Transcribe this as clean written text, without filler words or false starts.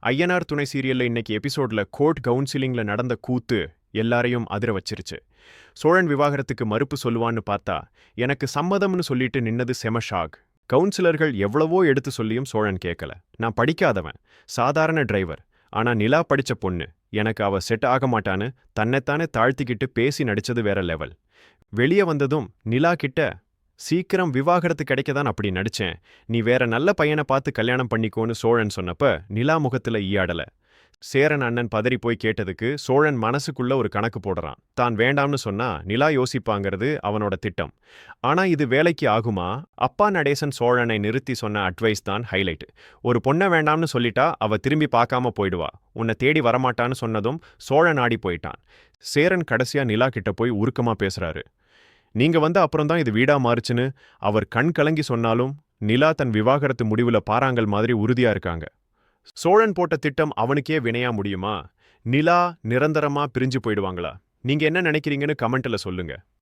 ஐயனார் துணை சீரியல்ல இன்னைக்கு எபிசோட்ல கோர்ட் கவுன்சிலிங்ல நடந்த கூத்து எல்லாரையும் அதிர வச்சிருச்சு. சோழன் விவாகரத்துக்கு மறுப்பு சொல்லுவான்னு பார்த்தா எனக்கு சம்மதம்னு சொல்லிட்டு நின்னது செம ஷாக். கவுன்சிலர்கள் எவ்வளவோ எடுத்து சொல்லியும் சோழன் கேட்கல. நான் படிக்காதவன், சாதாரண டிரைவர். ஆனா நிலா படிச்ச பொண்ணு, எனக்கு அவ செட் ஆக மாட்டான்னு தன்னைத்தானே தாழ்த்திக்கிட்டு பேசி நடிச்சது வேற லெவல். வெளியே வந்ததும் நிலா கிட்ட சீக்கிரம் விவாகரத்து கிடைக்கதான் அப்படி நடிச்சேன், நீ வேற நல்ல பையனை பார்த்து கல்யாணம் பண்ணிக்கோன்னு சோழன் சொன்னப்ப நிலா முகத்துல ஈயாடல. சேரன் அண்ணன் பதறி போய் கேட்டதுக்கு சோழன் மனசுக்குள்ள ஒரு கணக்கு போடுறான். தான் வேண்டாம்னு சொன்னா நிலா யோசிப்பாங்கிறது அவனோட திட்டம். ஆனா இது வேலைக்கு ஆகுமா? அப்பா நடேசன் சோழனை நிறுத்தி சொன்ன அட்வைஸ் தான் ஹைலைட். ஒரு பொண்ணை வேண்டாம்னு சொல்லிட்டா அவ திரும்பி பார்க்காம போயிடுவா, உன்னை தேடி வரமாட்டான்னு சொன்னதும் சோழன் ஆடி போயிட்டான். சேரன் கடைசியா நிலா கிட்ட போய் உருக்கமா பேசுறாரு. நீங்க வந்த அப்புறம்தான் இது வீடா மாறுச்சுன்னு அவர் கண் கலங்கி சொன்னாலும் நிலா தன் விவாகரத்து முடிவுல பாறாங்கல் மாதிரி உறுதியா இருக்காங்க. சோழன் போட்ட திட்டம் அவனுக்கே வினையா முடியுமா? நிலா நிரந்தரமா பிரிஞ்சு போயிடுவாங்களா? நீங்க என்ன நினைக்கிறீங்கன்னு கமெண்ட்ல சொல்லுங்க.